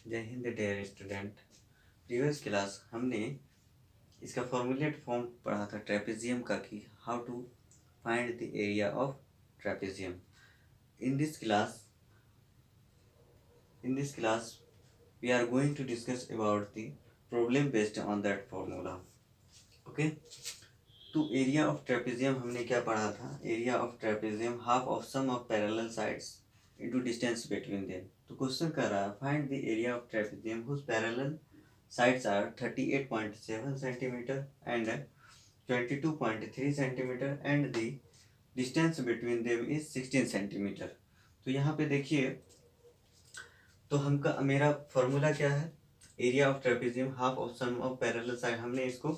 जय Hind dear student. Previous class हमने इसका फॉर्मूलेट फॉर्म पढ़ा था ट्रेपेजियम का कि how to find the area of trapezium. In this class we are going to discuss about the problem based on that formula. Okay, तो area of trapezium हमने क्या पढ़ा था? Area of trapezium half of sum of parallel sides into distance between them. तो question कर रहा है find the area of trapezium whose parallel sides are 38.7 centimeter and 22.3 centimeter and the distance between them is 16 centimeter। तो यहाँ पे देखिए, तो हमका मेरा फॉर्मूला क्या है? Area of trapezium half of sum of parallel side. हमने इसको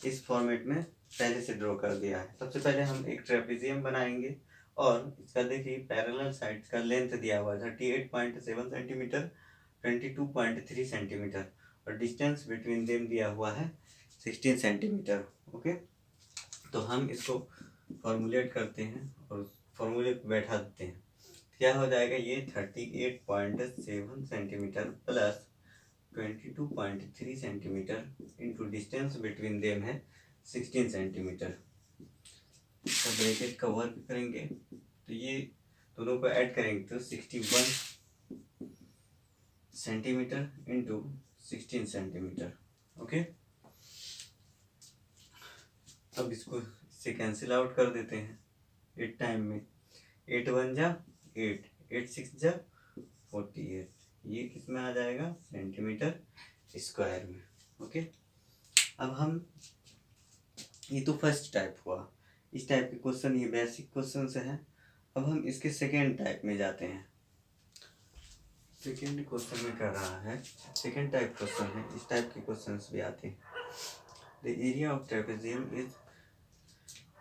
इस फॉर्मेट में पहले से ड्रॉ कर दिया है। सबसे पहले हम एक ट्रेपेजियम बनाएंगे और इसका देखिए पैरेलल साइड का लेंथ दिया हुआ है 38.7 सेंटीमीटर, 22.3 सेंटीमीटर और डिस्टेंस बिटवीन देम दिया हुआ है 16 सेंटीमीटर। ओके, तो हम इसको फॉर्मुलेट करते हैं और फॉर्मूले पे बैठा देते हैं। क्या हो जाएगा? ये 38.7 centimetre plus 22.3 centimetre into distance between them है 16 सेंटीमीटर। तो ब्रैकेट का वर्क करेंगे तो ये दोनों को ऐड करेंगे तो 61 सेंटीमीटर इंटू 16 सेंटीमीटर। ओके, अब इसको इससे कैंसिल आउट कर देते हैं 8 टाइम में। 8 1 जा 8, 8 6 जा 48। ये किस में आ जाएगा? सेंटीमीटर स्क्वायर में। ओके, अब हम ये तो फर्स्ट टाइप हुआ। इस टाइप के क्वेश्चन ये बेसिक क्वेश्चन से हैं। अब हम इसके सेकेंड टाइप में जाते हैं। सेकेंड क्वेश्चन में कर रहा है, सेकेंड टाइप क्वेश्चन है। इस टाइप के क्वेश्चंस भी आते हैं। The area of trapezium is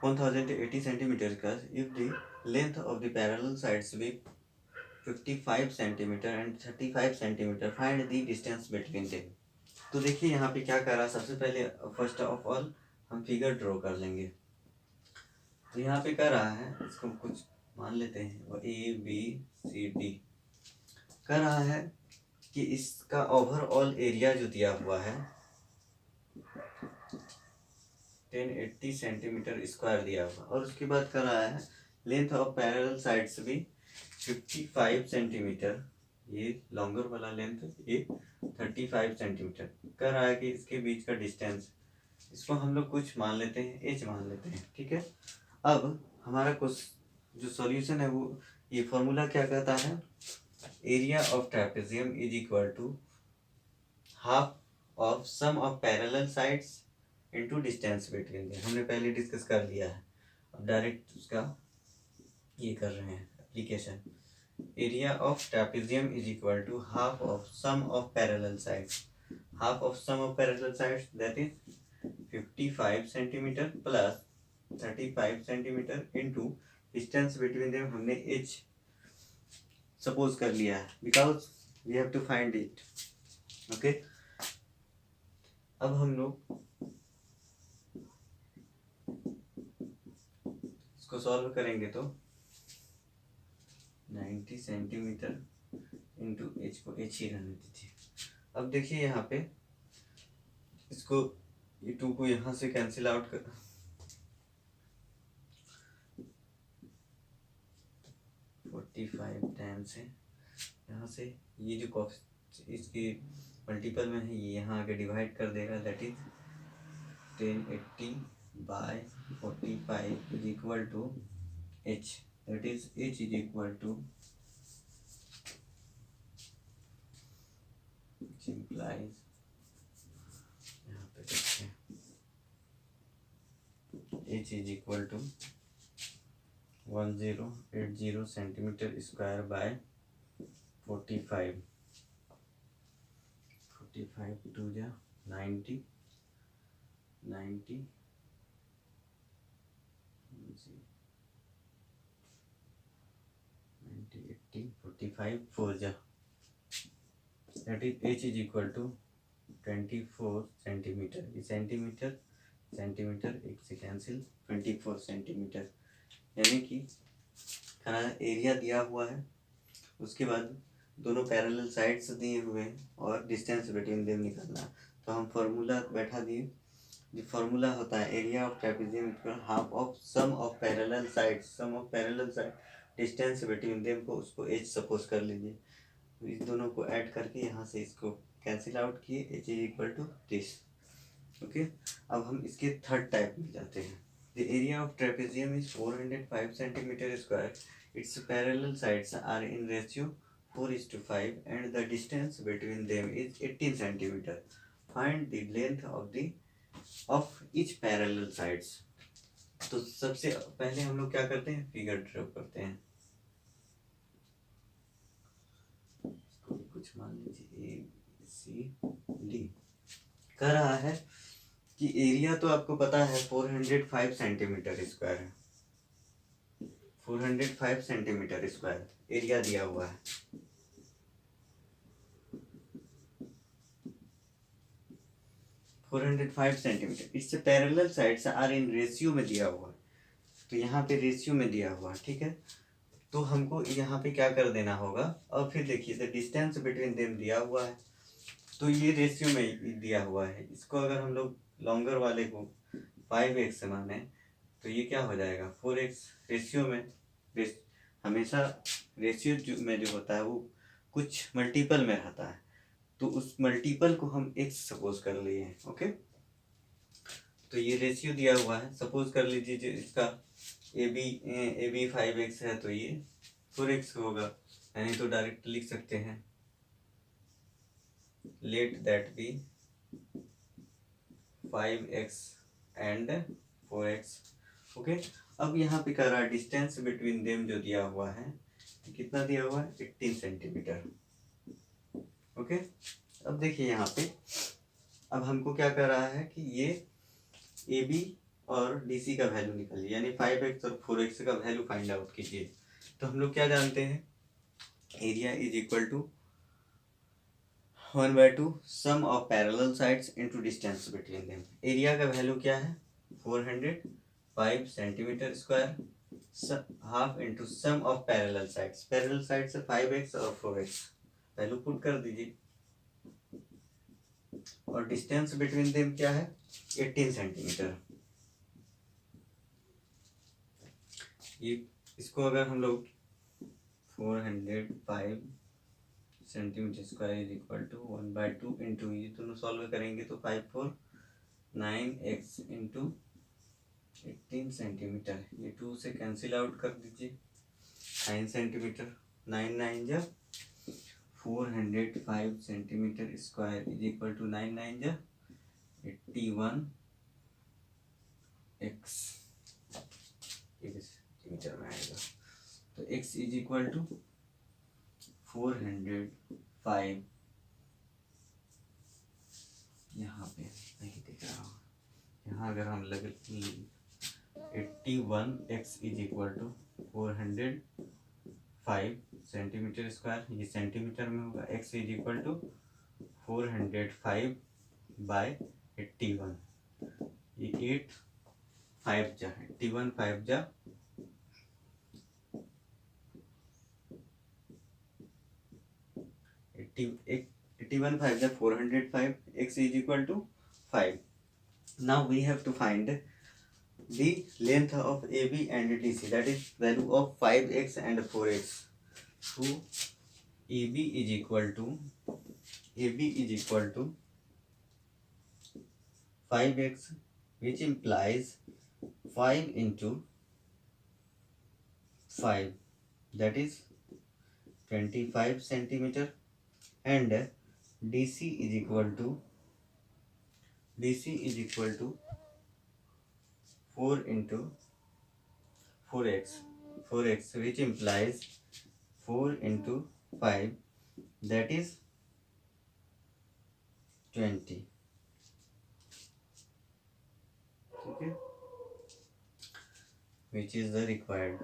1080 centimetre का if the length of the parallel sides be 55 centimetre and 35 centimetre find the distance between them. तो देखिए यहाँ पे क्या कर रहा है, सबसे पहले फर्स्ट ऑफ ऑल हम फिगर ड्रॉ कर लेंगे। तो यहाँ पे कर रहा है, इसको कुछ मान लेते हैं, वो ए बी सी डी कर रहा है कि इसका ओवरऑल एरिया जो दिया हुआ है 1080 सेंटीमीटर स्क्वायर दिया हुआ और उसके बाद कर रहा है लेंथ ऑफ पैरेलल साइड्स भी 55 सेंटीमीटर, ये लॉन्गर वाला लेंथ ये 35 सेंटीमीटर कर रहा है कि इसके बीच का डिस्टेंस, इसको हम लोग कुछ मान लेते हैं, एच मान लेते हैं। ठीक है, अब हमारा कुछ जो सॉल्यूशन है वो ये फॉर्मूला क्या कहता है? Area of trapezium is equal to half of sum of parallel sides into distance between them. हमने पहले डिस्कस कर लिया है, अब डायरेक्ट उसका ये कर रहे हैं application. Area of trapezium is equal to half of sum of parallel sides. Half of sum of parallel sides that is 55 centimetre plus 35 centimetre into distance between them हमने एच सपोज कर लिया है because we have to find it. Okay, अब हम लोग इसको solve करेंगे तो 90 सेंटीमीटर इंटू एच को एच ही रहने दीजिए। अब देखिए यहाँ पे इसको ये 2 को यहाँ से कैंसिल आउट कर 45 टाइम्स है, यहाँ से ये जो इसकी मल्टीपल में है ये यहाँ आगे डिवाइड कर देगा, that is 1080 by 45 is equal to h, that is h is equal to implies यहाँ पे देखते हैं h is equal to 1080 centimetre square by 45 2 जा 90 90 80 45 4 जा, that is h is equal to 24 centimetre. ये सेंटीमीटर सेंटीमीटर एक से कैंसिल 24 सेंटीमीटर, यानी कि एरिया दिया हुआ है, उसके बाद दोनों पैरेलल साइड्स दिए हुए हैं और डिस्टेंस बिटवीन देम निकालना है। तो हम फार्मूला बैठा दिए। जो फार्मूला होता है area of trapezium equal half of sum of parallel sides, sum of parallel side distance between them को उसको एच सपोज कर लीजिए। तो इस दोनों को ऐड करके यहाँ से इसको कैंसिल आउट किए, h is equal to this. Okay, अब हम इसके थर्ड टाइप में जाते हैं। The area of trapezium is 405 centimetre square, it's parallel sides are in ratio 4:5 and the distance between them is 18 centimeter. Find the length of each parallel sides. तो सबसे पहले हम लोग क्या करते हैं, फिगर ड्रॉ करते हैं। इसको भी कुछ मान लीजिए ए सी डी। कह रहा है कि एरिया तो आपको पता है 405 सेंटीमीटर स्क्वायर है, 405 सेंटीमीटर स्क्वायर एरिया दिया हुआ है। सेंटीमीटर इससे parallel sides are in ratio में दिया हुआ है, तो यहाँ पे रेशियो में दिया हुआ है, ठीक है। तो हमको यहाँ पे क्या कर देना होगा, और फिर देखिए द डिस्टेंस बिटवीन देम दिया हुआ है, तो ये रेशियो में दिया हुआ है। इसको अगर हम लोग लॉन्गर वाले को 5x से माने तो ये क्या हो जाएगा 4x। रेशियो में हमेशा रेशियो में जो होता है वो कुछ मल्टीपल में रहता है, तो उस मल्टीपल को हम x सपोज कर लिए हैं। ओके, तो ये रेशियो दिया हुआ है, सपोज कर लीजिए जो इसका ए बी 5x है तो ये 4x होगा, यानी तो डायरेक्ट लिख सकते हैं let that be 5x and 4x। Okay, अब यहाँ पे कह रहा है डिस्टेंस बिटवीन देम जो दिया हुआ है, कितना दिया हुआ है 18 सेंटीमीटर। ओके, अब देखिए यहाँ पे अब हमको क्या कर रहा है कि ये ए बी और डी सी का वैल्यू निकालिए, यानी 5x और 4x का वैल्यू फाइंड आउट कीजिए। तो हम लोग क्या जानते हैं, area is equal to 1/2 sum of parallel sides into distance between them. Area का वैल्यू क्या है 405 centimetre square, half into sum of parallel sides, parallel side से 5x और 4x वैल्यू पुट कर दीजिए, और डिस्टेंस बिटवीन देम क्या है 18 सेंटीमीटर। ये इसको अगर हम लोग 405 centimetre square is equal to 1/2 into ये दोनों सॉल्व करेंगे तो 5 4 9x इंटू 18 सेंटीमीटर, ये 2 से कैंसिल आउट कर दीजिए, 9 सेंटीमीटर, 9 9 जा 405 centimetre square is equal to 9 9 जा 81 x सेंटीमीटर में आएगा। तो x इज इक्वल टू 405, यहाँ पे नहीं दिख रहा, यहाँ अगर हम लग 81x is equal to 405 centimetre square, ये सेंटीमीटर में होगा, x is equal to 405 by 81, ये 8 5 जा 81 5 जा 81 5 जा 405, x is equal to 5. Now we have to find the length of AB and DC, that is value of 5x and 4x. So AB is equal to 5x, which implies 5 into 5, that is 25 centimeter, and DC is equal to 4 into 4x, which implies 4 into 5, that is 20. Okay, which is the required